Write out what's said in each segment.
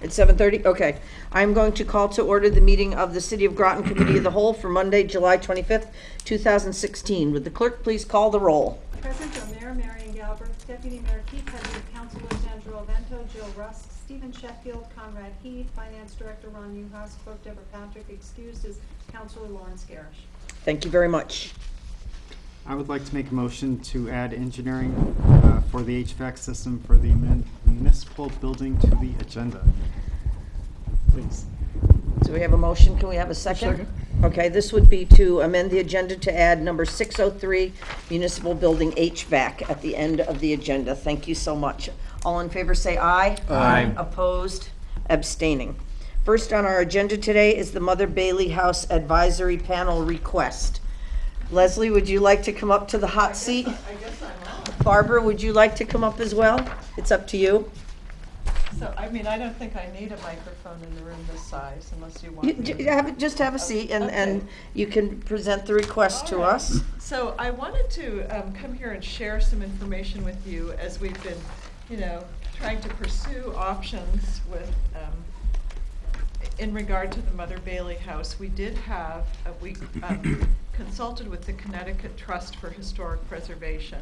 At 7:30? Okay. I'm going to call to order the meeting of the City of Groton Committee of the Whole for Monday, July 25th, 2016. Would the clerk please call the roll? Present are Mayor Marion Galbraith, Deputy Mayor Keith Hedrick, Councilors Angelo Vento, Jill Rusk, Stephen Sheffield, Conrad Heath, Finance Director Ron Newhouse, Clerk Deborah Patrick. Excused is Councilor Lawrence Garrish. Thank you very much. I would like to make a motion to add engineering for the HVAC system for the municipal building to the agenda. Please. So we have a motion. Can we have a second? Okay, this would be to amend the agenda to add number 603, municipal building HVAC at the end of the agenda. Thank you so much. All in favor say aye. Aye. Opposed? Abstaining. First on our agenda today is the Mother Bailey House Advisory Panel request. Leslie, would you like to come up to the hot seat? I guess I'm on. Barbara, would you like to come up as well? It's up to you. So, I mean, I don't think I need a microphone in the room this size unless you want You me. just have a seat and Okay. you can present the request to All right. us. So I wanted to come here and share some information with you as we've been, trying to pursue options with, in regard to the Mother Bailey House. We did have, we consulted with the Connecticut Trust for Historic Preservation,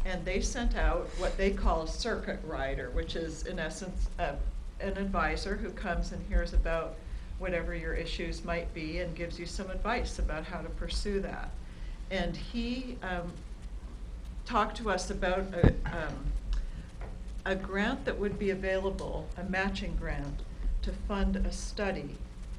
and they sent out what they call a circuit rider, which is in essence an advisor who comes and hears about whatever your issues might be and gives you some advice about how to pursue that. And he talked to us about a grant that would be available, a matching grant, to fund a study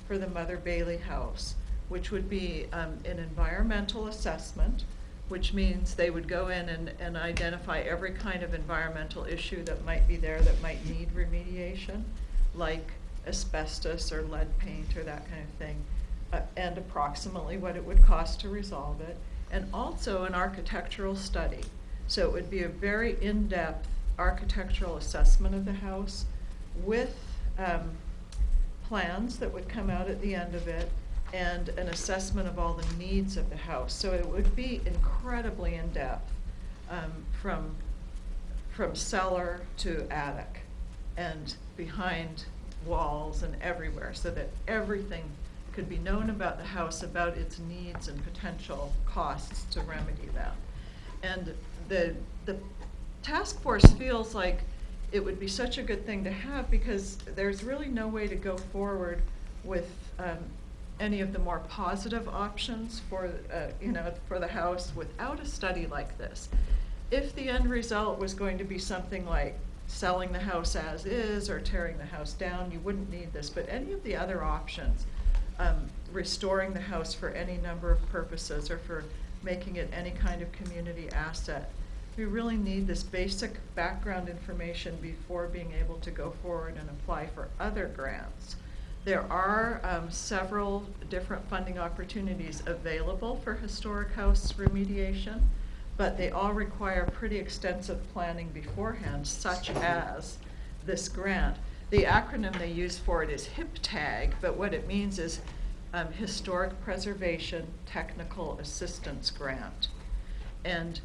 for the Mother Bailey House, which would be an environmental assessment, which means they would go in and identify every kind of environmental issue that might be there that might need remediation, like asbestos or lead paint or that kind of thing, and approximately what it would cost to resolve it, and also an architectural study. So it would be a very in-depth architectural assessment of the house with plans that would come out at the end of it, and an assessment of all the needs of the house. So it would be incredibly in-depth, from cellar to attic and behind walls and everywhere, so that everything could be known about the house, about its needs and potential costs to remedy them. And the task force feels like it would be such a good thing to have, because there's really no way to go forward with any of the more positive options for for the house without a study like this. If the end result was going to be something like selling the house as is or tearing the house down, you wouldn't need this. But any of the other options, restoring the house for any number of purposes or for making it any kind of community asset, we really need this basic background information before being able to go forward and apply for other grants. There are several different funding opportunities available for historic house remediation, but they all require pretty extensive planning beforehand, such as this grant. The acronym they use for it is HIPTAG, but what it means is Historic Preservation Technical Assistance Grant. And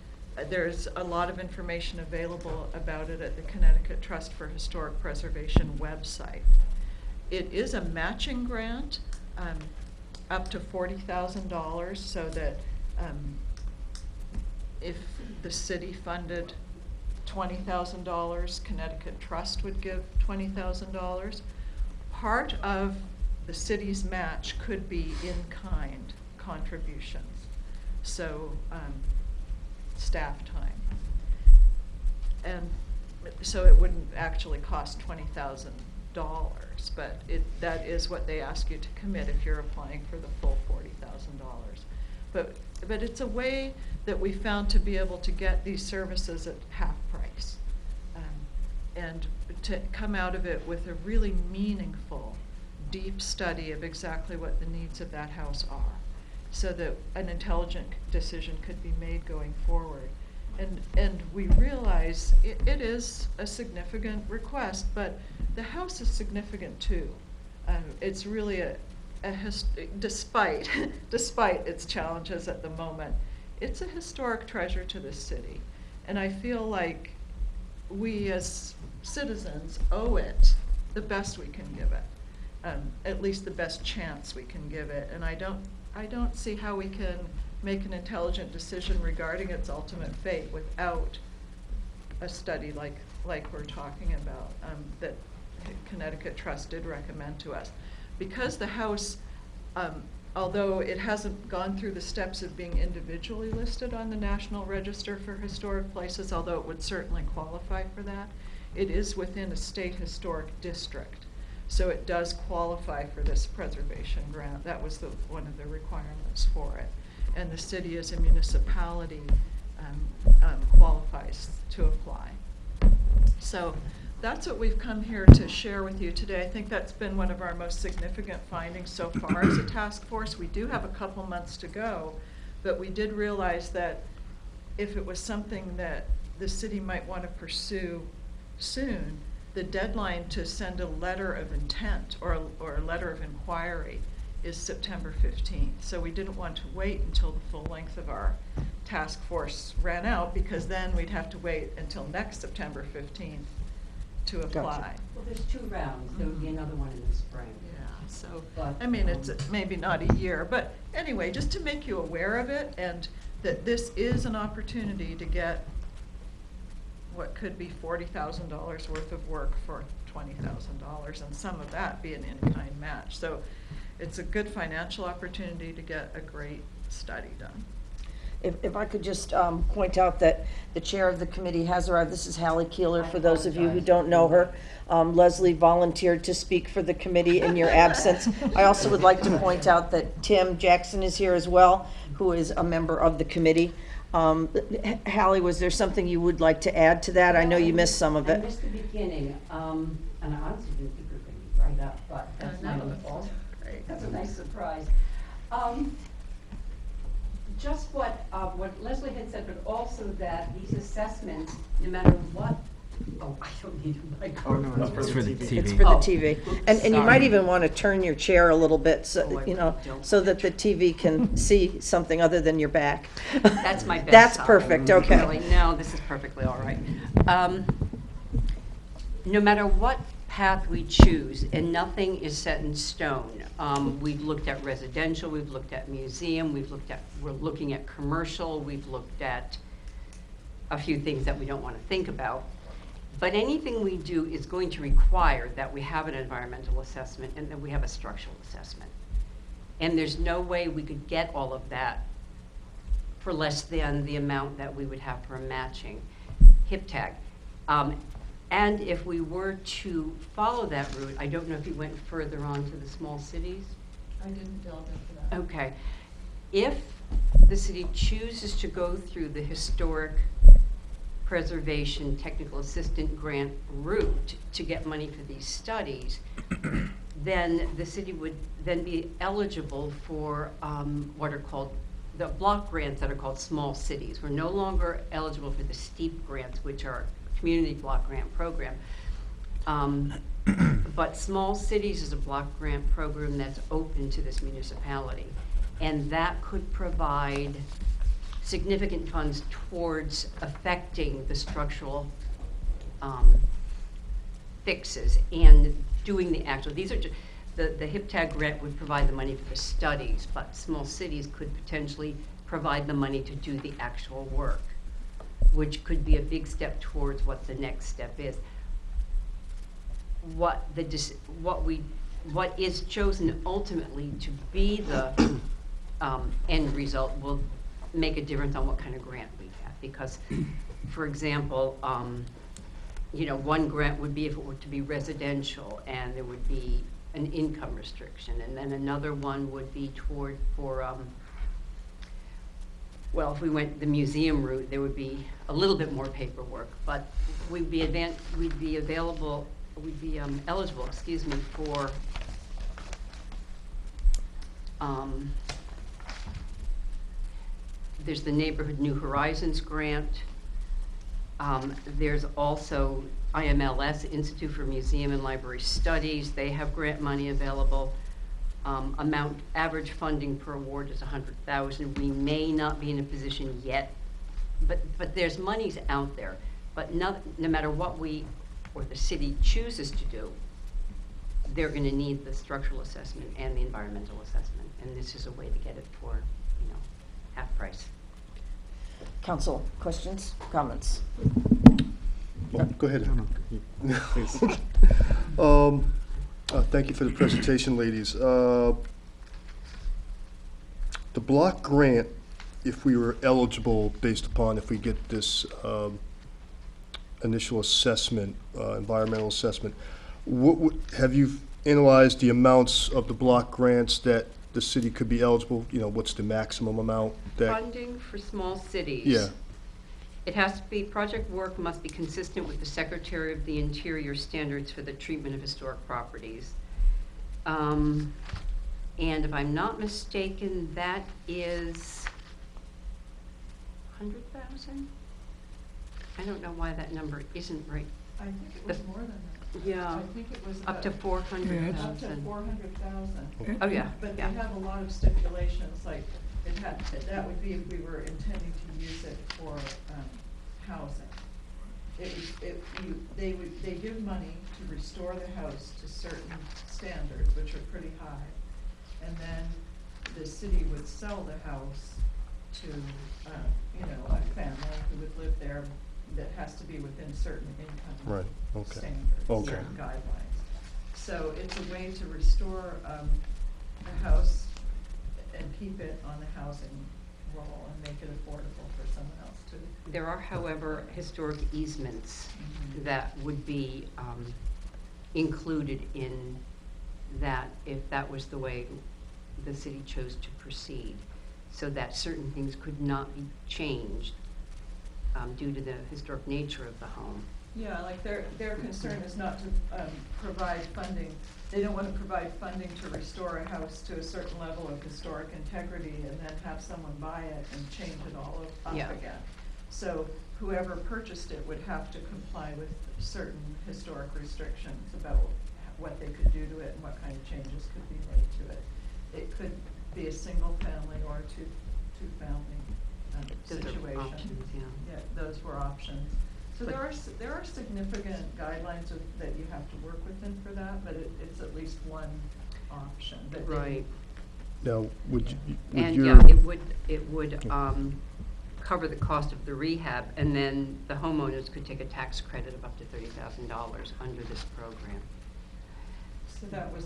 there's a lot of information available about it at the Connecticut Trust for Historic Preservation website. It is a matching grant, up to $40,000, so that if the city funded $20,000, Connecticut Trust would give $20,000. Part of the city's match could be in-kind contributions, so staff time. And so it wouldn't actually cost $20,000, but that is what they ask you to commit if you're applying for the full $40,000. But it's a way that we found to be able to get these services at half price, and to come out of it with a really meaningful, deep study of exactly what the needs of that house are, so that an intelligent decision could be made going forward. And we realize it is a significant request, but the house is significant too. It's really despite its challenges at the moment, it's a historic treasure to the city. And I feel like we as citizens owe it the best we can give it. At least the best chance we can give it. And I don't see how we can make an intelligent decision regarding its ultimate fate without a study like we're talking about, that Connecticut Trust did recommend to us. Because the house, although it hasn't gone through the steps of being individually listed on the National Register for Historic Places, although it would certainly qualify for that, it is within a state historic district. So it does qualify for this preservation grant. That was one of the requirements for it. And the city as a municipality qualifies to apply. So that's what we've come here to share with you today. I think that's been one of our most significant findings so far as a task force. We do have a couple months to go, but we did realize that if it was something that the city might want to pursue soon, the deadline to send a letter of intent or a letter of inquiry is September 15th. So we didn't want to wait until the full length of our task force ran out, because then we'd have to wait until next September 15th to apply. Gotcha. Well, there's 2 rounds. There would be another one in the spring. Yeah, so, But, I mean, it's maybe not a year, but anyway, just to make you aware of it, and that this is an opportunity to get what could be $40,000 worth of work for $20,000, and some of that be an in-kind match. So it's a good financial opportunity to get a great study done. If I could just point out that the chair of the committee has arrived. This is Hallie Keeler, for those of you who don't know her. Leslie volunteered to speak for the committee in your absence. I also would like to point out that Tim Jackson is here as well, who is a member of the committee. Hallie, was there something you would like to add to that? I know you missed some of I it. missed the beginning, and I honestly didn't think we were going to be right up, but that's my own fault. Great. That's a nice surprise. Just what Leslie had said, but also that these assessments, no matter what, I don't need a microphone. Oh, no, it's for the TV. It's for the Oh, TV. oops, And you sorry. might even want to turn your chair a little bit, Oh, so, I you know, don't. so that the TV can see something other than your back. That's my best That's side. perfect, okay. Really, no, this is perfectly all right. No matter what path we choose, and nothing is set in stone. We've looked at residential, we've looked at museum, we're looking at commercial, we've looked at a few things that we don't want to think about. But anything we do is going to require that we have an environmental assessment and that we have a structural assessment. And there's no way we could get all of that for less than the amount that we would have for a matching HIP tag. And if we were to follow that route, I don't know if you went further on to the small cities? I didn't delve into that. Okay. If the city chooses to go through the historic preservation technical assistant grant route to get money for these studies, then the city would then be eligible for what are called the block grants that are called small cities. We're no longer eligible for the steep grants, which are community block grant program. But small cities is a block grant program that's open to this municipality. And that could provide significant funds towards affecting the structural fixes and doing the actual, these are just, the HIP tag grant would provide the money for the studies, but small cities could potentially provide the money to do the actual work, which could be a big step towards what the next step is. What is chosen ultimately to be the end result will make a difference on what kind of grant we get. Because, for example, you know, one grant would be if it were to be residential and there would be an income restriction, and then another one would be well, if we went the museum route, there would be a little bit more paperwork, but we'd be eligible, excuse me, for there's the Neighborhood New Horizons grant. There's also IMLS, Institute for Museum and Library Studies. They have grant money available. Average funding per award is $100,000. We may not be in a position yet, but there's monies out there. But no matter what we or the city chooses to do, they're gonna need the structural assessment and the environmental assessment, and this is a way to get it for, you know, half price. Council, questions, comments? Oh, go ahead. No, no, please. Thank you for the presentation, ladies. The block grant, if we were eligible based upon if we get this initial assessment, environmental assessment, have you analyzed the amounts of the block grants that the city could be eligible? You know, what's the maximum amount that? Funding for small cities. Yeah. It has to be, project work must be consistent with the Secretary of the Interior standards for the treatment of historic properties. And if I'm not mistaken, that is 100,000? I don't know why that number isn't right. I think it was more than that. Yeah. I think it was Up to up to 400,000. 400,000. Oh, yeah, But they yeah. have a lot of stipulations, like, that would be if we were intending to use it for, housing. They give money to restore the house to certain standards, which are pretty high. And then the city would sell the house to, you know, a family who would live there that has to be within certain income Right, okay. standards Okay. and guidelines. So it's a way to restore a house and keep it on the housing roll and make it affordable for someone else to. There are, however, historic easements Mhm. that would be included in that if that was the way the city chose to proceed, so that certain things could not be changed due to the historic nature of the home. Yeah, like their concern is not to provide funding, they don't want to provide funding to restore a house to a certain level of historic integrity and then have someone buy it and change it all up Yeah. again. So whoever purchased it would have to comply with certain historic restrictions about what they could do to it and what kind of changes could be made to it. It could be a single family or a two-family Those are situation. options, yeah. Yeah, those were options. So there are significant guidelines that you have to work within for that, but it's at least one option. But they- Right. Now, would And your? yeah, it would cover the cost of the rehab, and then the homeowners could take a tax credit of up to $30,000 under this program. So that was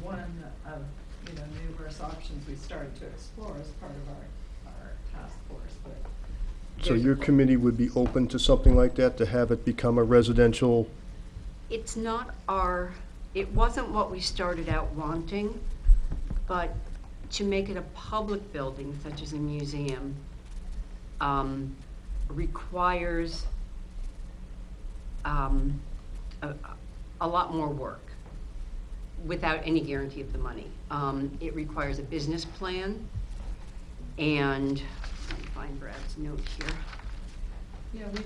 one of, you know, numerous options we started to explore as part of our task force, but. So your committee would be open to something like that, to have it become a residential? It's not it wasn't what we started out wanting, but to make it a public building, such as a museum, requires a lot more work without any guarantee of the money. It requires a business plan, and let me find Brad's note here. Yeah, we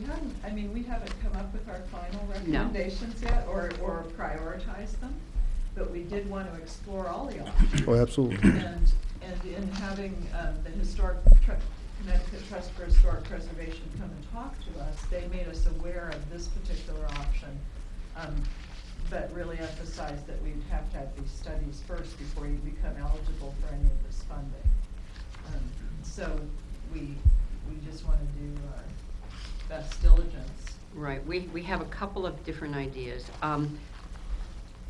haven't come up with our final recommendations yet, or prioritized them, but we did want to explore all the options. Oh, absolutely. And in having the Connecticut Trust for Historic Preservation come and talk to us, they made us aware of this particular option, but really emphasized that we'd have to have these studies first before you become eligible for any of this funding. So we just want to do our best diligence. Right, we have a couple of different ideas.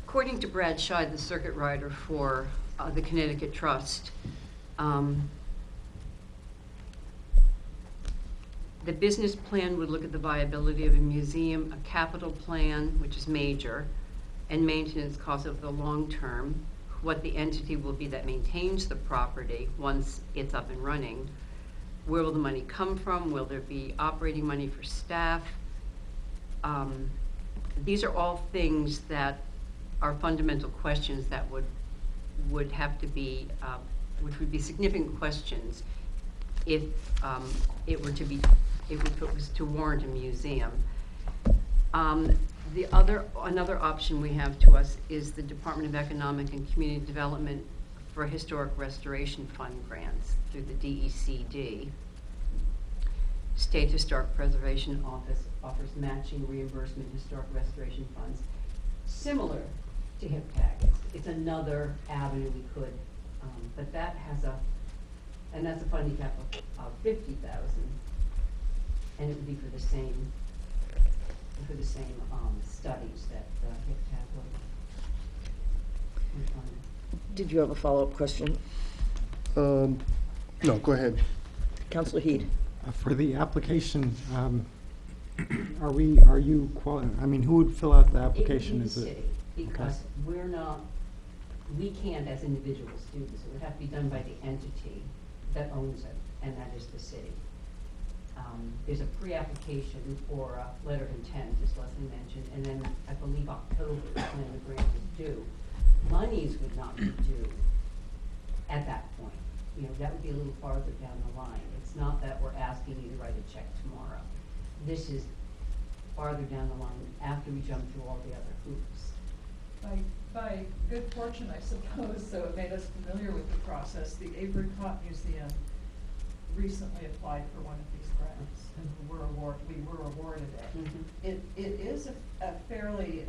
According to Brad Scheid, the circuit rider for the Connecticut Trust, the business plan would look at the viability of a museum, a capital plan, which is major, and maintenance costs of the long term, what the entity will be that maintains the property once it's up and running. Where will the money come from? Will there be operating money for staff? These are all things that are fundamental questions that would have to be, which would be significant questions if it was to warrant a museum. Another option we have to us is the Department of Economic and Community Development for Historic Restoration Fund grants through the DECD. State Historic Preservation Office offers matching reimbursement historic restoration funds, similar to hip tag. It's another avenue we could, but that has and that's a funding cap of 50,000, and it would be for the same studies that hip tag would fund. Did you have a follow-up question? No, go ahead. Counselor Heed? For the application, are you I mean, who would fill out the application? It would be Is the it? city, because we can't as individual students. It would have to be done by the entity that owns it, and that is the city. There's a pre-application for a letter of intent, as Leslie mentioned, and then I believe October is when the grant is due. Monies would not be due at that point. You know, that would be a little farther down the line. It's not that we're asking you to write a check tomorrow. This is farther down the line after we jump through all the other hoops. By good fortune, I suppose, so it made us familiar with the process. The Avery Cott Museum recently applied for one of these grants, and we were awarded it. Mm-hmm. It is a fairly,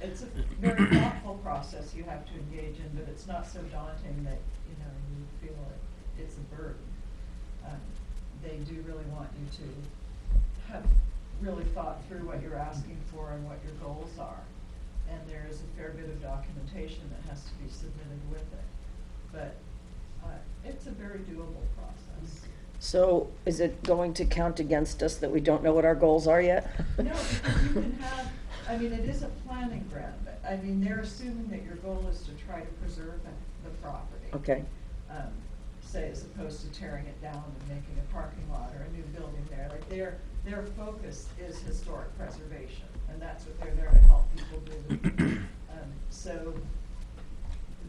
it's a very thoughtful process you have to engage in, but it's not so daunting that, you know, you feel it's a burden. They do really want you to have really thought through what you're asking for and what your goals are. And there is a fair bit of documentation that has to be submitted with it. But it's a very doable process. So is it going to count against us that we don't know what our goals are yet? No, because you can have, I mean, it is a planning grant, but, I mean, they're assuming that your goal is to try to preserve the property. Okay. Say, as opposed to tearing it down and making a parking lot or a new building there. Like their focus is historic preservation, and that's what they're there to help people do. So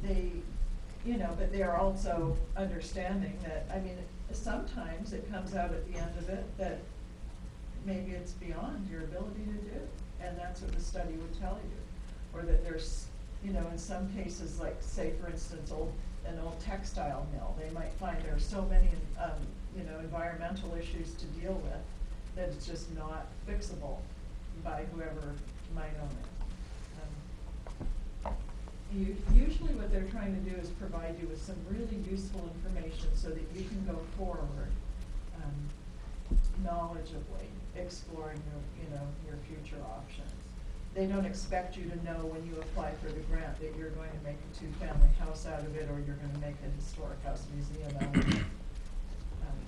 they, you know, but they are also understanding that, I mean, sometimes it comes out at the end of it that maybe it's beyond your ability to do, and that's what the study would tell you. Or that there's, you know, in some cases, like, say, for instance, an old textile mill, they might find there are so many, you know, environmental issues to deal with that it's just not fixable by whoever might own it. Usually what they're trying to do is provide you with some really useful information so that you can go forward knowledgeably exploring your future options. They don't expect you to know when you apply for the grant that you're going to make a two-family house out of it or you're going to make a historic house museum out of it.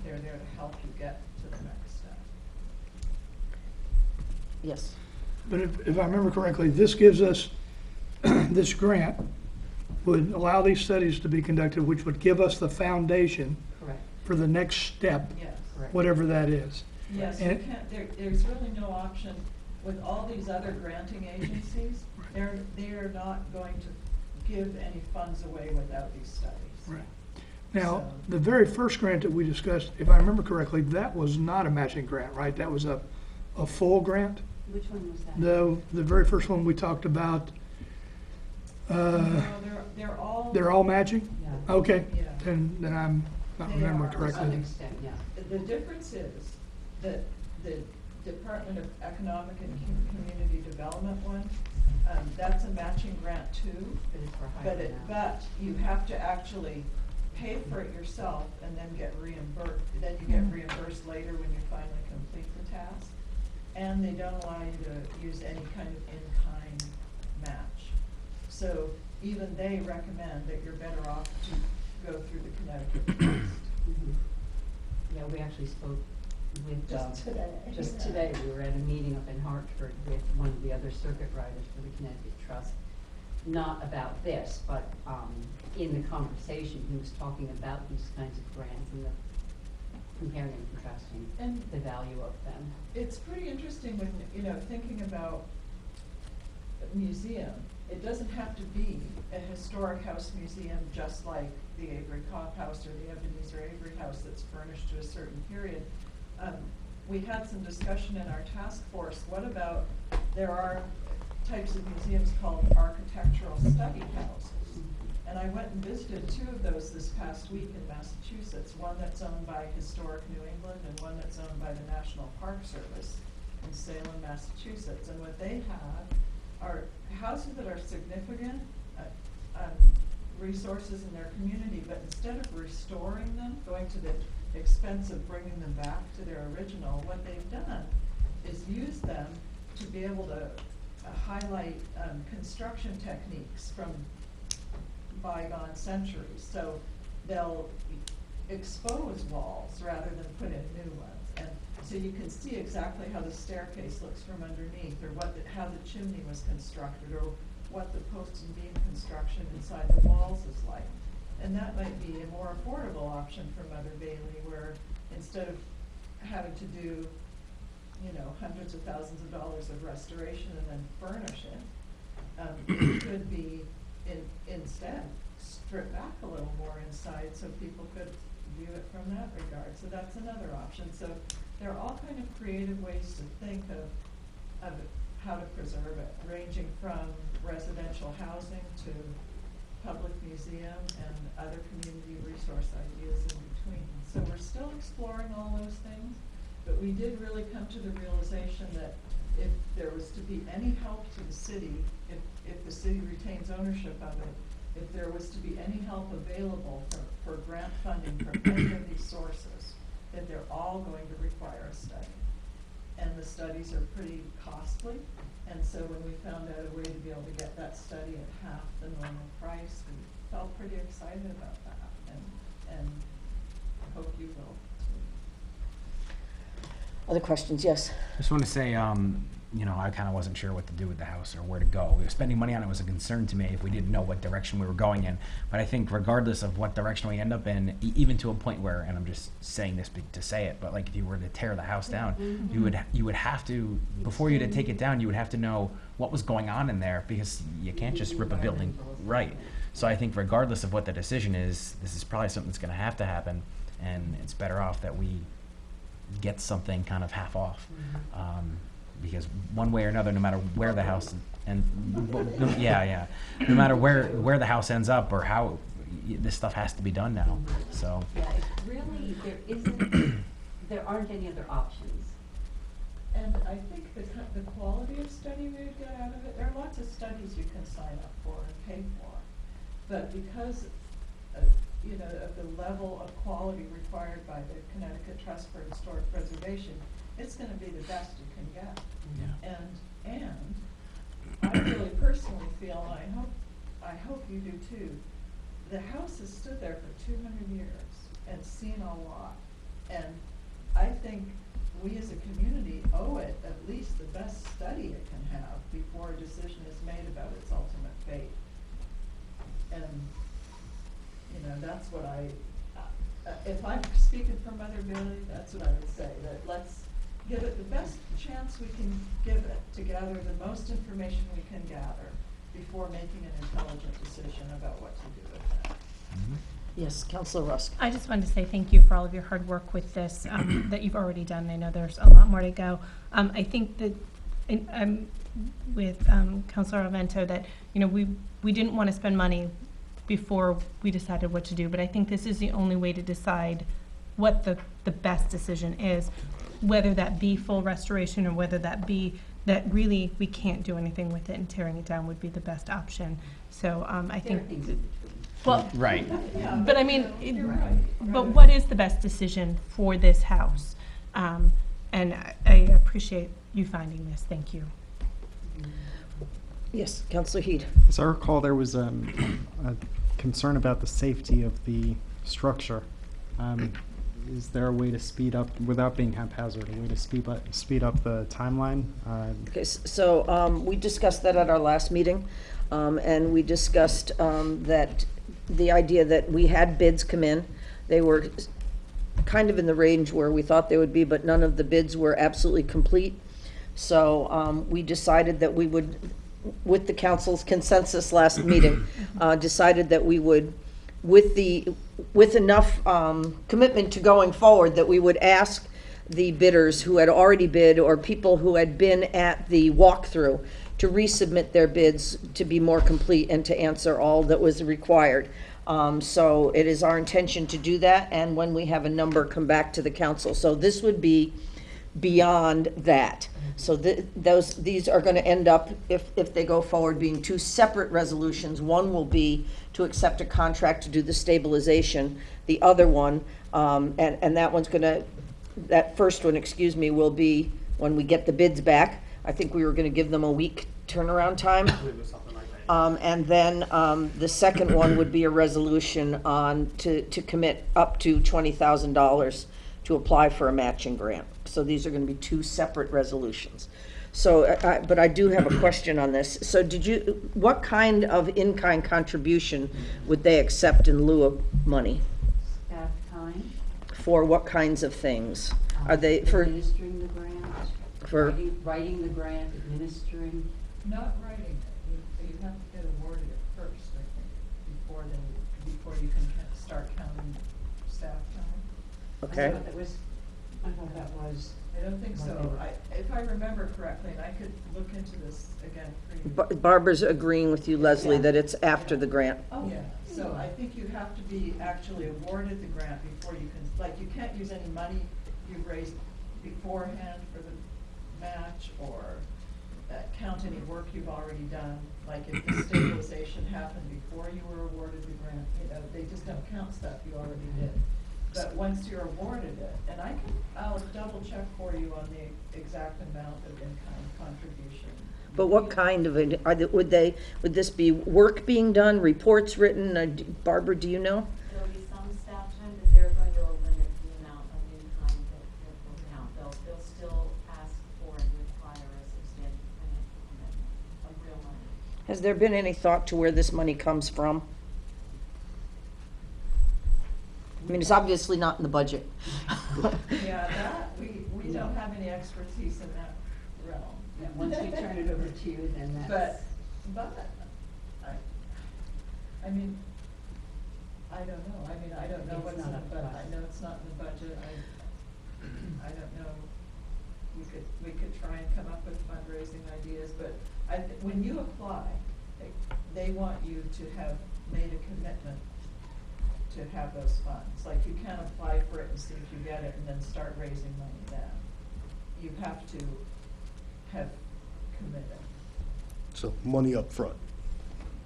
They're there to help you get to the next step. Yes. But if I remember correctly, this gives us, this grant would allow these studies to be conducted, which would give us the foundation Correct. for the next step, Yes. Correct. whatever that is. Yes, And you can't, there's really no option with all these other granting agencies. They are not going to give any funds away without these studies. Right. Now, So- the very first grant that we discussed, if I remember correctly, that was not a matching grant, right? That was a full grant? Which one was that? The very first one we talked about, No, they're all matching? Yeah. Okay, Yeah. then I'm not They remembering are. To correctly. some extent, yeah. The difference is that the Department of Economic and Community Development one, that's a matching grant too. But it's for higher now. But you have to actually pay for it yourself and then get reimbursed. Then you get reimbursed later when you finally complete the task. And they don't allow you to use any kind of in-kind match. So even they recommend that you're better off to go through the Connecticut test. Mhm. Yeah, we actually spoke with, Just today. just today, we were at a meeting up in Hartford with one of the other circuit riders for the Connecticut Trust. Not about this, but in the conversation, he was talking about these kinds of grants and the comparing and contrasting And the value of them. it's pretty interesting when, you know, thinking about a museum. It doesn't have to be a historic house museum just like the Avery Copp House or the Ebenezer Avery House that's furnished to a certain period. We had some discussion in our task force. What about, there are types of museums called architectural study houses. And I went and visited two of those this past week in Massachusetts, one that's owned by Historic New England and one that's owned by the National Park Service in Salem, Massachusetts. And what they have are houses that are significant resources in their community, but instead of restoring them, going to the expense of bringing them back to their original, what they've done is use them to be able to highlight construction techniques from bygone centuries. So they'll expose walls rather than put in new ones. And so you can see exactly how the staircase looks from underneath, or how the chimney was constructed, or what the post and beam construction inside the walls is like. And that might be a more affordable option for Mother Bailey, where instead of having to do, you know, hundreds of thousands of dollars of restoration and then furnish it, it could be instead strip back a little more inside so people could view it from that regard. So that's another option. So there are all kind of creative ways to think of how to preserve it, ranging from residential housing to public museum and other community resource ideas in between. So we're still exploring all those things, but we did really come to the realization that if there was to be any help to the city, if the city retains ownership of it, if there was to be any help available for grant funding from any of these sources, that they're all going to require a study. And the studies are pretty costly, and so when we found out a way to be able to get that study at half the normal price, we felt pretty excited about that, and hope you will too. Other questions? Yes. Just want to say, you know, I kind of wasn't sure what to do with the house or where to go. Spending money on it was a concern to me if we didn't know what direction we were going in. But I think regardless of what direction we end up in, even to a point where, and I'm just saying this to say it, but like if you were to tear the house down, you would have to, before you to take it down, you would have to know what was going on in there, because you can't just rip a building. Right. So I think regardless of what the decision is, this is probably something that's going to happen, and it's better off that we get something kind of half off. Because one way or another, no matter where the house no matter where the house ends up or how, this stuff has to be done now. So Yeah, it's really, there aren't any other options. And I think the quality of study we would get out of it, there are lots of studies you can sign up for and pay for. But because you know, of the level of quality required by the Connecticut Trust for Historic Preservation, it's going to be the best you can get. Yeah. And I really personally feel, and I hope you do too, the house has stood there for 200 years and seen a lot. And I think we as a community owe it at least the best study it can have before a decision is made about its ultimate fate. And you know, that's what if I'm speaking for Mother Bailey, that's what I would say, that let's give it the best chance we can give it to gather the most information we can gather before making an intelligent decision about what to do with it. Yes, Councilor Rusk. I just wanted to say thank you for all of your hard work with this that you've already done. I know there's a lot more to go. I think that I'm with Councilor Arvento that, you know, we didn't want to spend money before we decided what to do, but I think this is the only way to decide what the best decision is, whether that be full restoration or whether that be that really we can't do anything with it and tearing it down would be the best option. So I think, well, right. Yeah, but I mean, you're right. but what is the best decision for this house? And I appreciate you finding this. Thank you. Yes, Councilor Heed. As I recall, there was a concern about the safety of the structure. Is there a way to speed up, without being haphazard, a way to speed up the timeline? Okay, so we discussed that at our last meeting, and we discussed that the idea that we had bids come in. They were kind of in the range where we thought they would be, but none of the bids were absolutely complete. So we decided that we would, with the council's consensus last meeting, decided that we would, with enough commitment to going forward, that we would ask the bidders who had already bid or people who had been at the walkthrough to resubmit their bids to be more complete and to answer all that was required. So it is our intention to do that, and when we have a number, come back to the council. So this would be beyond that. So these are gonna end up, if they go forward, being two separate resolutions. One will be to accept a contract to do the stabilization. The other one, and that one's gonna, that first one, excuse me, will be when we get the bids back. I think we were gonna give them a week turnaround time. And then, the second one would be a resolution on, to commit up to $20,000 to apply for a matching grant. So these are gonna be two separate resolutions. So, but I do have a question on this. So what kind of in-kind contribution would they accept in lieu of money? Staff time. For what kinds of things? Are they, for, Administering the grant, for, writing the grant, administering. Not writing it, you have to get awarded it first, I think, before you can start counting staff time. okay? I thought that was. I don't think so. If I remember correctly, and I could look into this again for you. Barbara's agreeing with you, Leslie, Yeah. that it's after the grant. Yeah, so I think you have to be actually awarded the grant before you can, like, you can't use any money you've raised beforehand for the match, or count any work you've already done. Like, if the stabilization happened before you were awarded the grant, they just don't count stuff you already did. But once you're awarded it, and I'll double check for you on the exact amount of in-kind contribution. But what kind of, would this be work being done, reports written? Barbara, do you know? There'll be some staff time, but they're going to limit the amount of in-kind that will count. They'll still ask for and require a substantial financial commitment of real money. Has there been any thought to where this money comes from? I mean, it's obviously not in the budget. Yeah, that, we don't have any expertise in that realm. Yeah, once we turn it over to you, then that's. But, I mean, I don't know, I don't know It's what's in not the up to budget, us. I know it's not in the budget, I don't know. We could try and come up with fundraising ideas, but when you apply, they want you to have made a commitment to have those funds. Like, you can't apply for it and see if you get it and then start raising money then. You have to have committed. So money up front.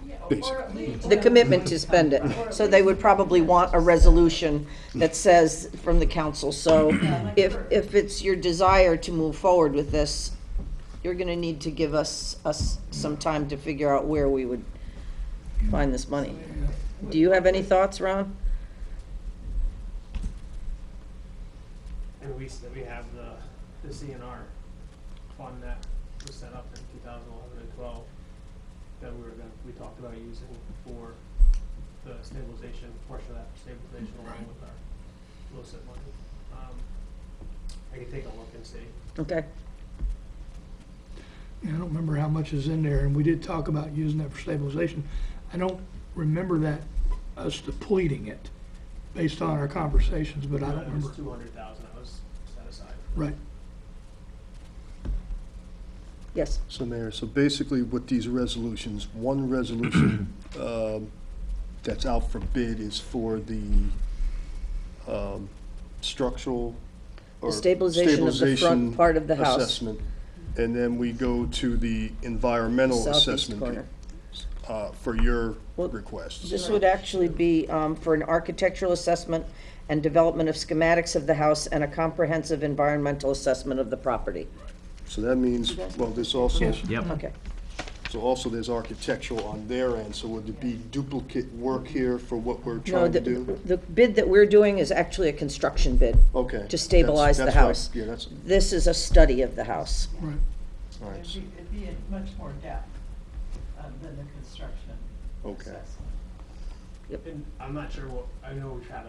Yeah, Basically. or at least. The commitment to spend it. So they would probably want a resolution that says from the council. So if it's your desire to move forward with this, you're gonna need to give us some time to figure out where we would find this money. Do you have any thoughts, Ron? And we have the CNR fund that was set up in 2011 and 12 that we talked about using for the stabilization, portion of that stabilization along with our LoCIP money. I can take a look and see. Okay. Yeah, I don't remember how much is in there, and we did talk about using that for stabilization. I don't remember that, us depleting it based on our conversations, but I don't It remember. was 200,000 that was set aside. Right. Yes. So Mayor, so basically with these resolutions, one resolution that's out for bid is for the structural or The stabilization of the front part of the house. assessment. And then we go to the environmental Southeast assessment corner. For your Well, requests. This would actually be for an architectural assessment and development of schematics of the house and a comprehensive environmental assessment of the property. So that means, well, this also, Yep. Okay. so also there's architectural on their end, so would it be duplicate work here for what we're No, trying to do? the bid that we're doing is actually a construction bid Okay. to stabilize the That's right. house. Yeah, that's, This is a study of the house. Right. all right. It'd be in much more depth than the construction Okay. assessment. And I'm not sure I know we've had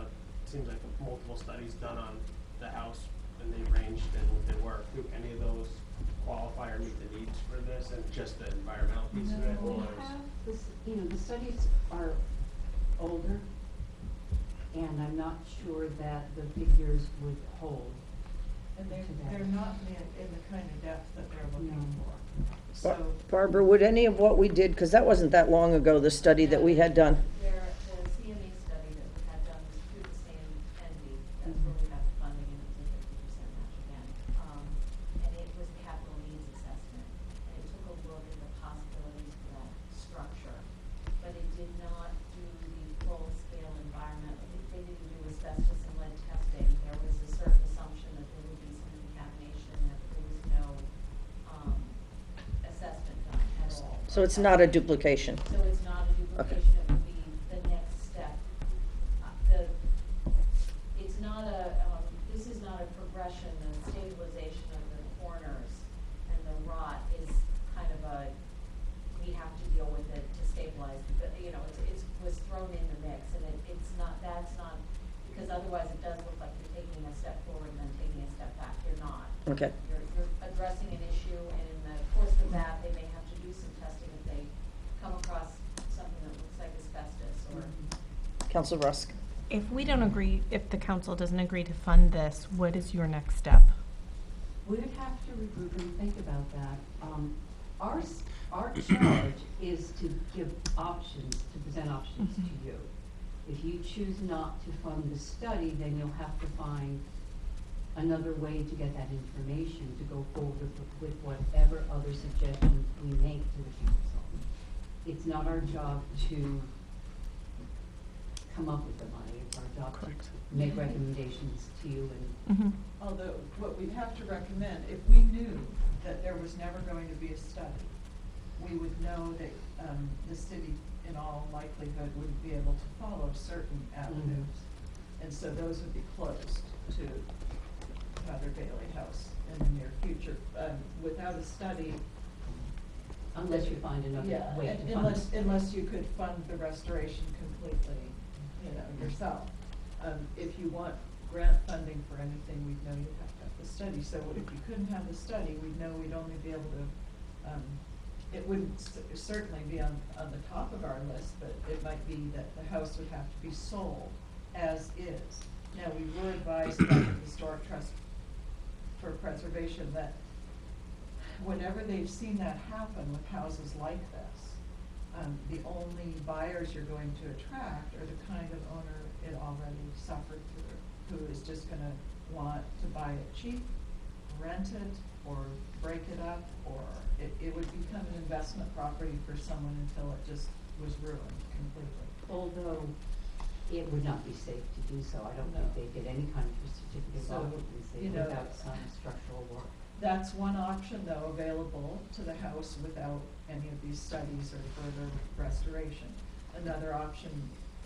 seems like multiple studies done on the house, and they ranged in what they were. Do any of those qualify or meet the needs for this, and just the environmental piece of it? We Or have this, the studies are older, and I'm not sure that the figures would hold. And to that. they're not in the kind of depth that they're looking No. for. Bar- So, Barbara, would any of what we did, because that wasn't that long ago, the study that we had done, The CMA study that we had done was through the same entity, that's where we got the funding, and it's a 50% match again. And it was capital needs So like it's that. not a duplication. So it's not a duplication, it would be the next step. It's not this is not a progression, the stabilization of the corners and the rot is kind of we have to deal with it to stabilize, but, it was thrown in the mix, and that's not, because otherwise it does look like you're taking a step forward and then taking a step back, you're not. Okay. You're addressing an issue, and in the course of that, they may have to do some testing if they come across something that looks like asbestos or. Counselor Rusk? If we don't agree, if the council doesn't agree to fund this, what is your next step? We would have to regroup and think about that. Our charge is to give options, to present options to you. If you choose not to fund the study, then you'll have to find another way to get that information to go forward with whatever other suggestions we make to the council. It's not our job to come up with the money, it's our job to make recommendations to you and Mm-hmm. Although, what we'd have to recommend, if we knew that there was never going to be a study, we would know that the city, in all likelihood, wouldn't be able to follow certain avenues. And so those would be closed to Mother Bailey House in the near future. Without a study, unless you find another yeah, way to fund it. unless you could fund the restoration completely, yourself. If you want grant funding for anything, we'd know you'd have to have the study. So if you couldn't have the study, we'd know we'd only be able to, it wouldn't certainly be on the top of our list, but it might be that the house would have to be sold as is. Now, we were advised by the Historic Trust for Preservation that whenever they've seen that happen with houses like this, the only buyers you're going to attract are the kind of owner it already suffered through, who is just gonna want to buy it cheap, rent it, or break it up, or it would become an investment property for someone until it just was ruined completely. Although it would not be safe to do so. I don't No. think they'd get any kind of certificate So, of occupancy you know, without some structural work. That's one option, though, available to the house without any of these studies or further restoration. Another option,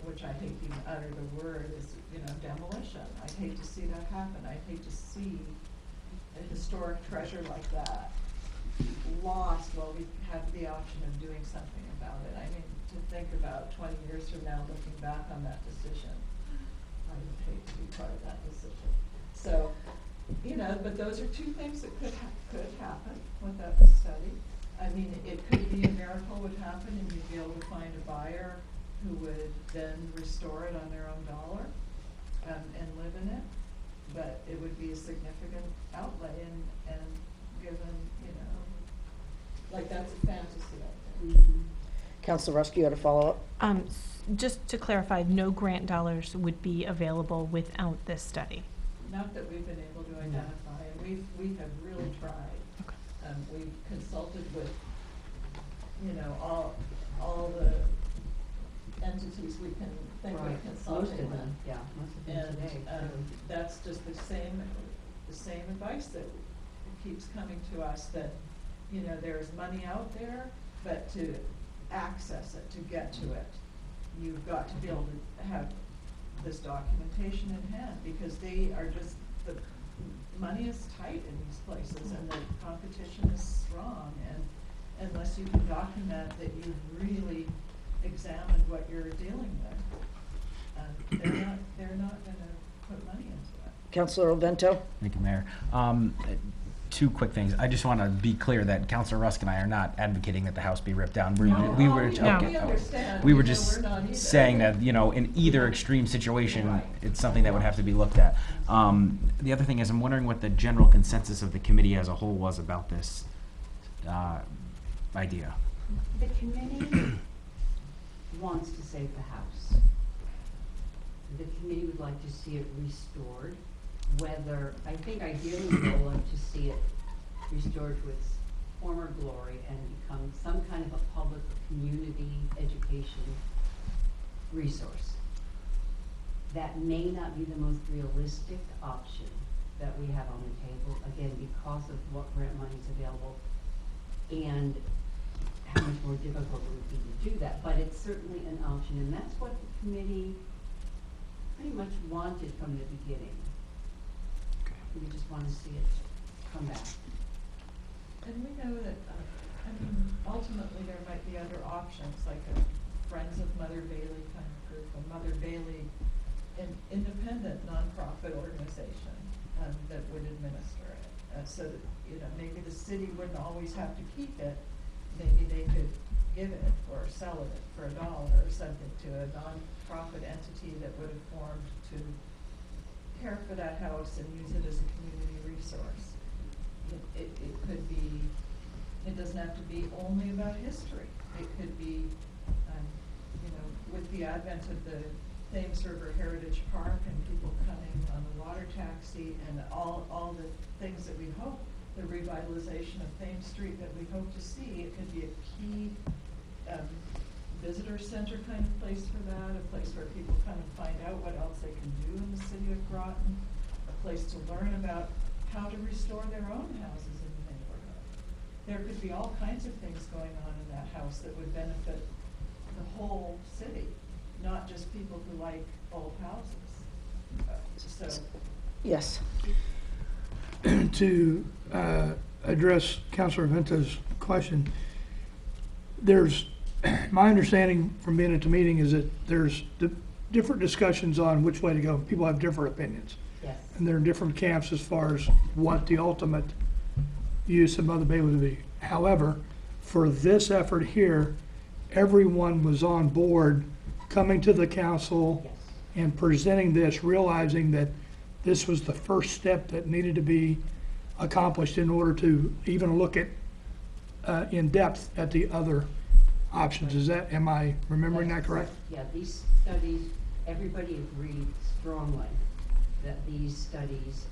which I hate to even utter the word, is, demolition. I'd hate to see that happen. I'd hate to see a historic treasure like that lost while we have the option of doing something about it. I mean, to think about 20 years from now, looking back on that decision, I would hate to be part of that decision. So, but those are two things that could happen without the study. I mean, it could be a miracle would happen and you'd be able to find a buyer who would then restore it on their own dollar and live in it. But it would be a significant outlay and given, like that's a fantasy out there. Counselor Rusk, you had a follow-up? Just to clarify, no grant dollars would be available without this study. Not that we've been able to identify, and we have really tried. Okay. We've consulted with, all the entities we can think Right. of consulting Most of with. them, yeah, most of them And, today. that's just the same advice that keeps coming to us, that, there's money out there, but to access it, to get to it, you've got to be able to have this documentation in hand, because the money is tight in these places and the competition is strong, and unless you can document that you've really examined what you're dealing with, they're not gonna put money into it. Counselor Ovento? Thank you, Mayor. Two quick things. I just want to be clear that Councilor Rusk and I are not advocating that the house be ripped down. We were We okay. understand. We were We're just not either. saying that, in either extreme situation, Right. it's something that would have to be looked at. The other thing is, I'm wondering what the general consensus of the committee as a whole was about this idea. The committee wants to save the house. The committee would like to see it restored, whether, I think ideally we would like to see it restored to its former glory and become some kind of a public community education resource. That may not be the most realistic option that we have on the table, again, because of what grant money is available and how much more more difficult it would be to do that, but it's certainly an option, and that's what the committee pretty much wanted from the beginning. We just want to see it come back. And we know that, I mean, ultimately, there might be other options, like a Friends of Mother Bailey kind of group, a Mother Bailey, an independent nonprofit organization that would administer it. So that, you know, maybe the city wouldn't always have to keep it. Maybe they could give it or sell it for $1 or something to a nonprofit entity that would have formed to care for that house and use it as a community resource. It could be, it doesn't have to be only about history. It could be, you know, with the advent of the Thames River Heritage Park and people coming on the water taxi and all the things that we hope, the revitalization of Thames Street that we hope to see, it could be a key visitor center kind of place for that, a place where people come and find out what else they can do in the city of Groton, a place to learn about how to restore their own houses in the neighborhood. There could be all kinds of things going on in that house that would benefit the whole city, not just people who like old houses. Yes. To address Councilor Vento's question, there's, my understanding from being at the meeting is that there's different discussions on which way to go. People have different opinions. Yes. And there are different camps as far as what the ultimate use of Mother Bailey would be. However, for this effort here, everyone was on board coming to the council Yes. and presenting this, realizing that this was the first step that needed to be accomplished in order to even look at, in depth at the other options. Is that, am I remembering that correct? Yeah, these studies, everybody agreed strongly that these studies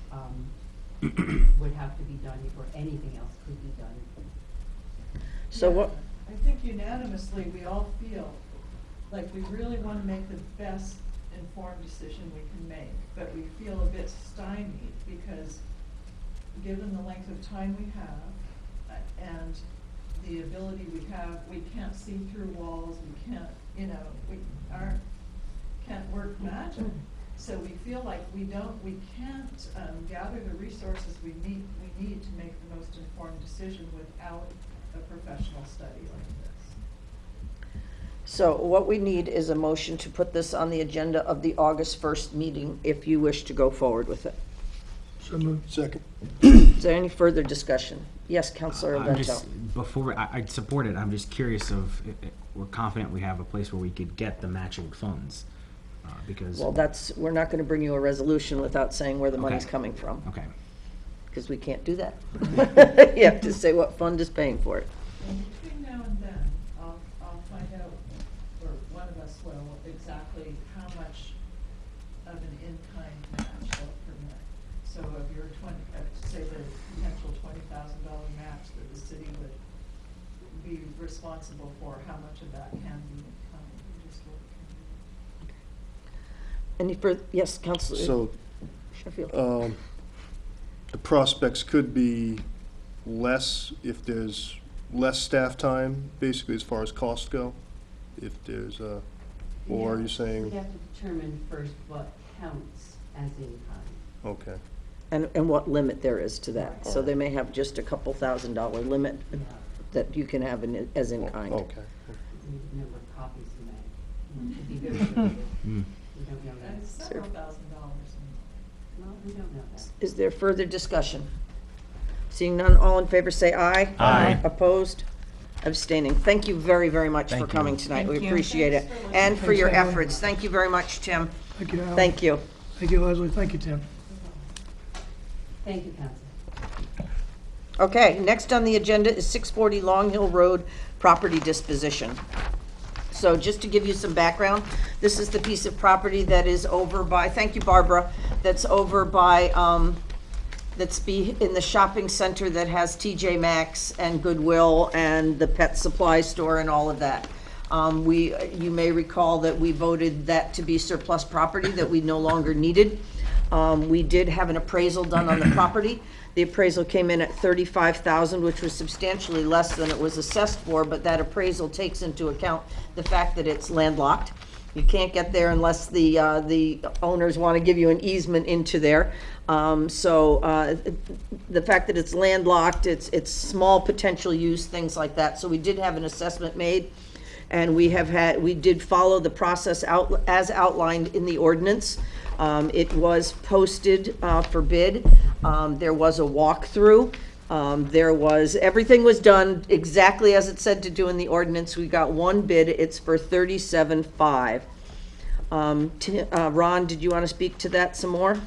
would have to be done before anything else could be done. So what, I think unanimously, we all feel like we really want to make the best informed decision we can make, but we feel a bit stymied because given the length of time we have and the ability we have, we can't see through walls, we can't, you know, can't work magic. So we feel like we can't gather the resources we need to make the most informed decision without a professional study like this. so what we need is a motion to put this on the agenda of the August 1st meeting if you wish to go forward with it. So moved. Second. Is there any further discussion? Yes, Councilor I'm Avento. just, before, I'd support it, I'm just curious of, we're confident we have a place where we could get the matching funds, because. Well, we're not gonna bring you a resolution without saying where the money's Okay. coming from, Okay, because we can't do that. You have to say what fund is paying for it. And between now and then, I'll find out, or one of us will, exactly how much of an in-kind match they'll permit. So of your say the potential $20,000 match that the city would be responsible for, how much of that can be in-kind, and just what it can be. Any further, yes, Councilor So, Sheffield. the prospects could be less if there's less staff time, basically, as far as costs go? If there's, or are you saying, We have to determine first what counts as in-kind. okay. And what limit there is to that. So they may have just a couple $1,000 limit that you can have as in kind. Okay. We need to know what copies we make. To be very limited. We don't know And it's that. several $1,000s. Well, we don't know that. Is there further discussion? Seeing none, all in favor say aye. Aye. Opposed? Abstaining. Thank you very, very much for Thank you. coming tonight. We Thank you. appreciate it. Thanks for And for your Thanks, Emily. efforts. Thank you very much, Tim. Thank you, Al. Thank you. Thank you, Leslie. Thank you, Tim. Thank you, Council. Okay, next on the agenda is 640 Long Hill Road property disposition. So just to give you some background, this is the piece of property that is over by, thank you, Barbara, that's over by, in the shopping center that has TJ Maxx and Goodwill and the pet supply store and all of that. You may recall that we voted that to be surplus property that we no longer needed. We did have an appraisal done on the property. The appraisal came in at $35,000, which was substantially less than it was assessed for, but that appraisal takes into account the fact that it's landlocked. You can't get there unless the owners want to give you an easement into there. The fact that it's landlocked, it's small potential use, things like that. So we did have an assessment made, and we did follow the process as outlined in the ordinance. It was posted for bid. There was a walkthrough. Everything was done exactly as it said to do in the ordinance. We got one bid. It's for $37,500. Ron, did you want to speak to that some more?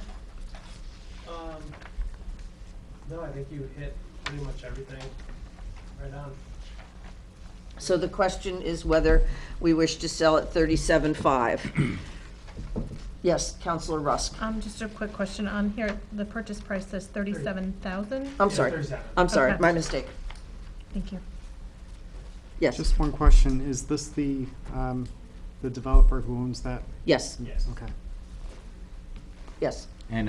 No, I think you hit pretty much everything right on. So the question is whether we wish to sell at $37,500. Yes, Counselor Rusk. Just a quick question on here. The purchase price says 37,000. I'm Yeah, sorry. 37. I'm sorry, Okay. my mistake. Thank you. Yes, Just one question, is this the developer who owns that? yes, Yes. Okay. yes. And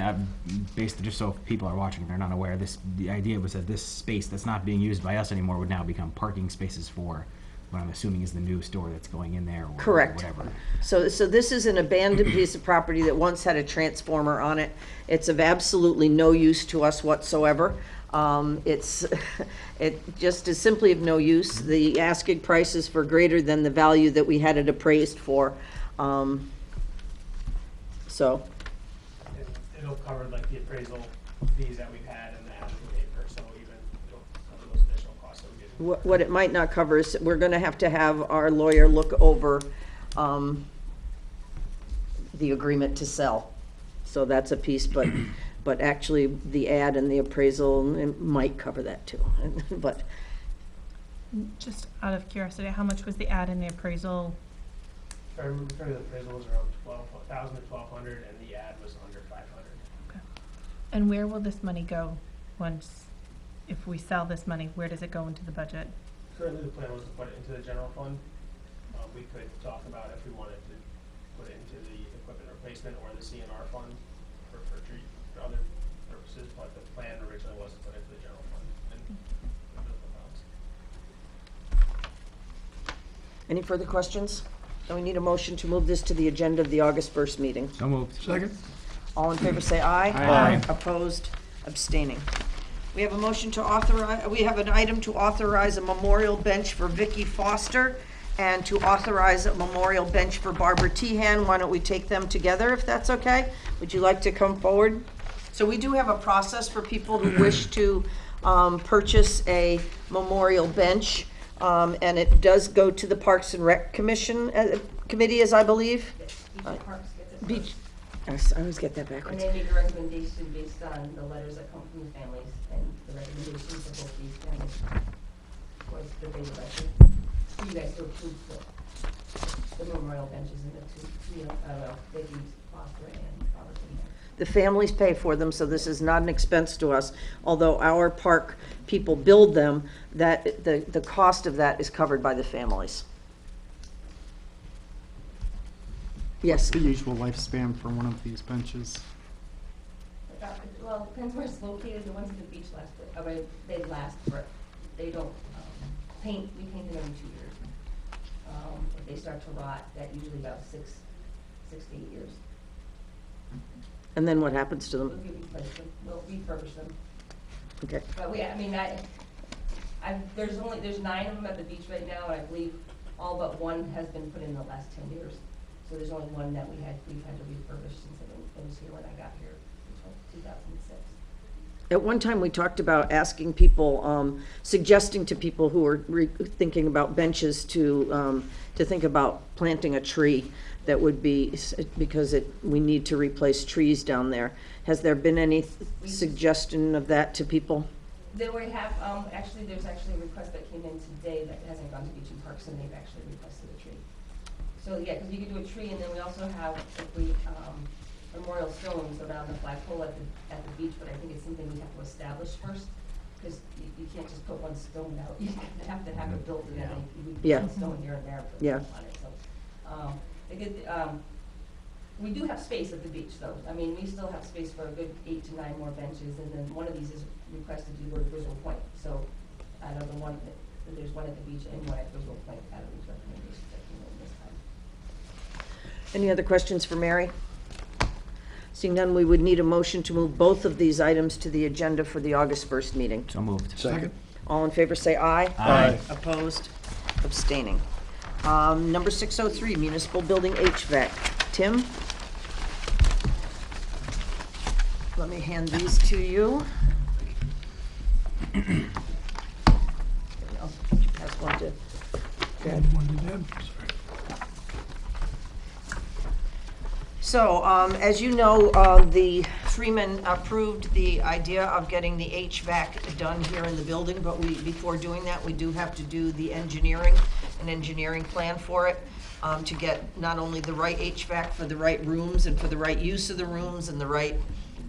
basically, just so people are watching, they're not aware, the idea was that this space that's not being used by us anymore would now become parking spaces for what I'm assuming is the new store that's going in there or Correct. whatever. So this is an abandoned piece of property that once had a transformer on it. It's of absolutely no use to us whatsoever. It just is simply of no use. The asking prices were greater than the value that we had it appraised for. So, And it'll cover like the appraisal fees that we've had and the admin paper, so even it'll cover those additional costs that we're getting. what it might not cover is, we're gonna have to have our lawyer look over, the agreement to sell. So that's a piece, but actually, the ad and the appraisal it might cover that too, but. Just out of curiosity, how much was the ad and the appraisal? If I remember correctly, the appraisal was around 12,000 to 1,200, and the ad was under 500. Okay. And where will this money go once, if we sell this money, where does it go into the budget? Currently, the plan was to put it into the general fund. We could talk about if we wanted to put it into the equipment replacement or the CNR fund for other purposes, but the plan originally was to put it into the general fund and build the balance. Any further questions? Then we need a motion to move this to the agenda of the August 1st meeting. So moved. Second? All in favor, say aye. Aye. Opposed, abstaining. We have a motion to authorize, we have an item to authorize a memorial bench for Vicky Foster and to authorize a memorial bench for Barbara Tehan. Why don't we take them together, if that's okay? Would you like to come forward? So we do have a process for people who wish to purchase a memorial bench. And it does go to the Parks and Rec Committee, as I believe. Parks gets it Beach, I always get that And backwards. they make a recommendation based on the letters that come from the families and the recommendations of both these families was that they would like to, for you guys to approve the memorial benches and the two, Vicky Foster and Robert Lee. The families pay for them, so this is not an expense to us. Although our park people build them, that the cost of that is covered by the families. Yes, What's the usual lifespan for one of these benches? Well, it depends where it's located. The ones at the beach last, they last for, they don't, we paint them every 2 years. If they start to rot, that usually about 6 to 8 years. and then what happens to We'll them? replace them, we'll refurbish them. Okay, But there's 9 of them at the beach right now, and I believe all but one has been put in the last 10 years. So there's only one that we've had to refurbish since it was here when I got here in 2006. at one time, we talked about asking people, suggesting to people who are thinking about benches to think about planting a tree that would be, because we need to replace trees down there. Has there been any suggestion of that to people? Then we have, there's actually a request that came in today that hasn't gone to Beach and Parks, and they've actually requested a tree. So, yeah, because you could do a tree, and then we also have, memorial stones around the flagpole at the beach, but I think it's something we have to establish first, because you can't just put one stone out. You have to have it built, and then we Yeah. put a stone here and there, put Yeah. on it, so. We do have space at the beach, though. I mean, we still have space for a good 8 to 9 more benches, and then one of these is requested to go to Griswold Point. So, out of the one, there's one at the beach and one at Griswold Point out of these recommendations that came in this time. Any other questions for Mary? Seeing none, we would need a motion to move both of these items to the agenda for the August 1st meeting. So moved. Second. All in favor, say aye. Aye. Opposed? Abstaining. Number 603, Municipal Building HVAC. Tim? Let me hand these to you. I'll pass one to Brad. One to Deb, sorry. So, as you know, the Freeman approved the idea of getting the HVAC done here in the building, but before doing that, we do have to do the engineering, an engineering plan for it, to get not only the right HVAC for the right rooms and for the right use of the rooms and the right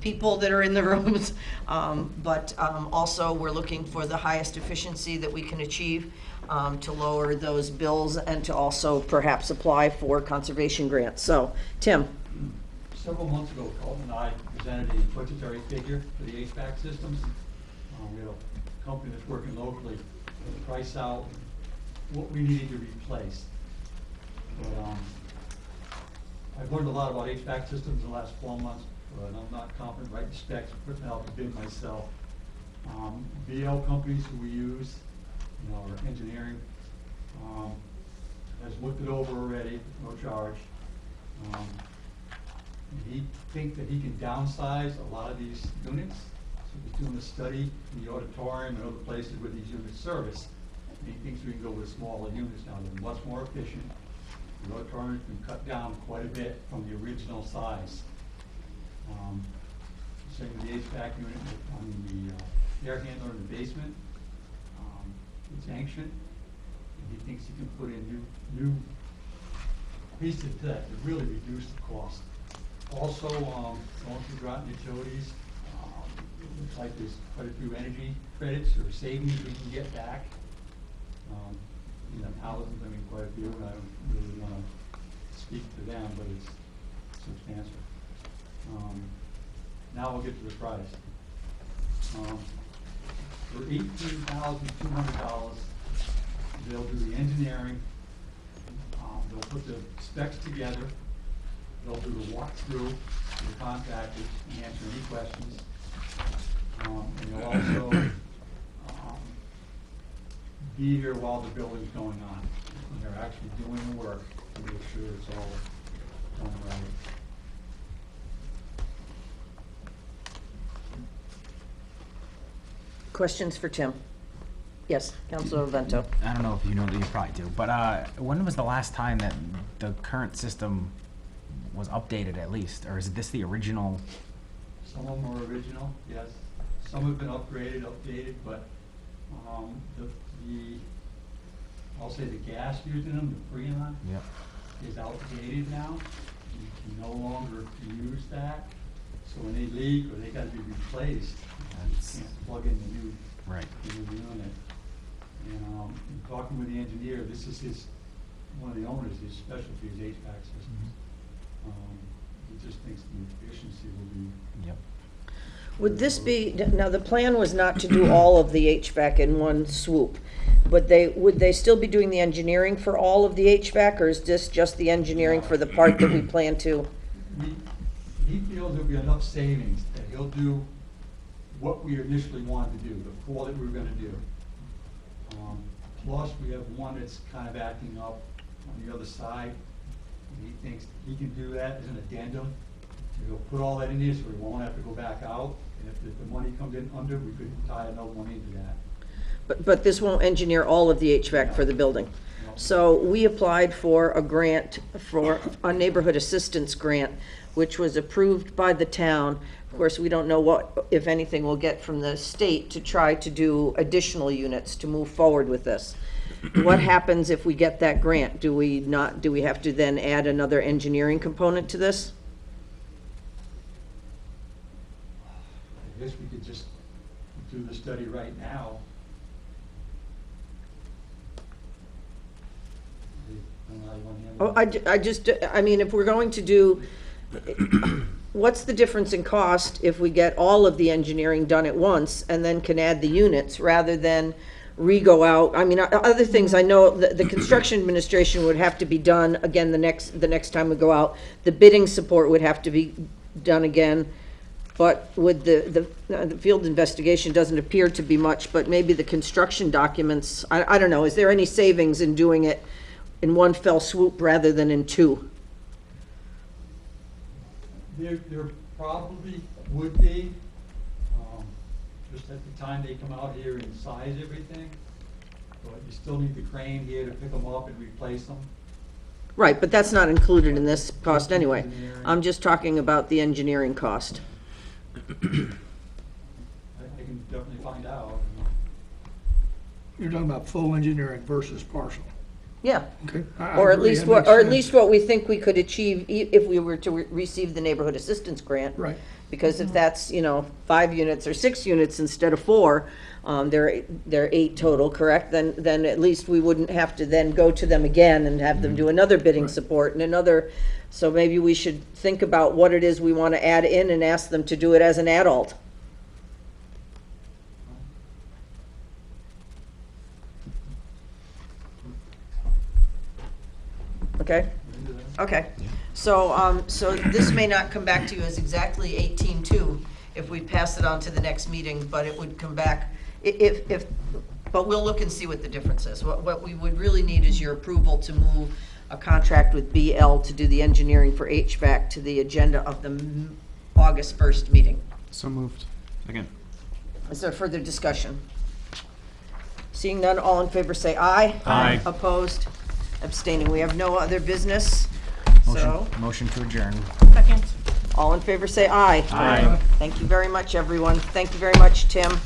people that are in the rooms, but also we're looking for the highest efficiency that we can achieve to lower those bills and to also perhaps apply for conservation grants. So, Tim? Several months ago, Colton and I presented a budgetary figure for the HVAC systems. We have a company that's working locally to price out what we needed to replace. But, I've learned a lot about HVAC systems in the last 4 months, but I'm not confident writing specs, putting out the bid myself. BL companies who we use, our engineering, has looked it over already, no charge. He thinks that he can downsize a lot of these units. So he's doing a study in the auditorium and other places where these units service. And he thinks we can go with smaller units now. They're much more efficient. The auditorium's been cut down quite a bit from the original size. Same with the HVAC unit, the air handler in the basement. It's ancient. And he thinks he can put in new pieces to that to really reduce the cost. Also, going through Groton Utilities, it looks like there's quite a few energy credits or savings we can get back. Thousands, quite a few, and I don't really want to speak to them, but it's substantial. Now we'll get to the price. For $18,200, they'll do the engineering, they'll put the specs together, they'll do the walkthrough for the contractors and answer any questions. And they'll also be here while the building's going on. And they're actually doing the work to make sure it's all done right. Questions for Tim? Yes, Councilor Vento. I don't know if you know, you probably do, but when was the last time that the current system was updated at least? Or is this the original? Some of them are original, yes. Some have been upgraded, updated, but I'll say the gas used in them, the Freon, Yep. is outdated now. You can no longer use that. So when they leak or they gotta be replaced, you can't plug in the new, Right. the new unit. And in talking with the engineer, this is one of the owners, his specialty is HVAC systems. He just thinks the efficiency will be. Yep. Would this be, now the plan was not to do all of the HVAC in one swoop, but would they still be doing the engineering for all of the HVAC, or is this just the engineering for the part that we plan to? He feels there'll be enough savings that he'll do what we initially wanted to do, the 4 that we were gonna do. Plus, we have one that's kind of acting up on the other side. And he thinks he can do that as an addendum. He'll put all that in here so we won't have to go back out. And if the money comes in under, we could tie another one into that. But this won't engineer all of the HVAC for the building. So we applied for a grant, for a neighborhood assistance grant, which was approved by the town. Of course, we don't know what, if anything, we'll get from the state to try to do additional units to move forward with this. What happens if we get that grant? Do we have to then add another engineering component to this? I guess we could just do the study right now. I don't know how you want to handle Oh, it. I mean, if we're going to do what's the difference in cost if we get all of the engineering done at once and then can add the units rather than re-go out? I mean, other things, I know the construction administration would have to be done again the next time we go out. The bidding support would have to be done again. But with the field investigation doesn't appear to be much, but maybe the construction documents, I don't know, is there any savings in doing it in one fell swoop rather than in two? There probably would be, just at the time they come out here and size everything, but you still need the crane here to pick them up and replace them. Right, but that's not included in this cost anyway. I'm just talking about the engineering cost. I can definitely find out. You're talking about full engineering versus partial. Yeah. Okay. I Or at agree, least that what, makes or at sense. least what we think we could achieve if we were to receive the neighborhood assistance grant. Right. Because if that's, 5 units or 6 units instead of 4, they're 8 total, correct? Then at least we wouldn't have to then go to them again and have them do another bidding support and another. So maybe we should think about what it is we want to add in and ask them to do it as an adult. Okay? Okay. So, so this may not come back to you as exactly 18.2 if we pass it on to the next meeting, but it would come back, but we'll look and see what the difference is. What we would really need is your approval to move a contract with BL to do the engineering for HVAC to the agenda of the August 1st meeting. So moved. Second. Is there further discussion? Seeing none, all in favor say aye. Aye. Opposed? Abstaining. We have no other business, so Motion to adjourn. Second. all in favor say aye. Aye. Thank you very much, everyone. Thank you very much, Tim.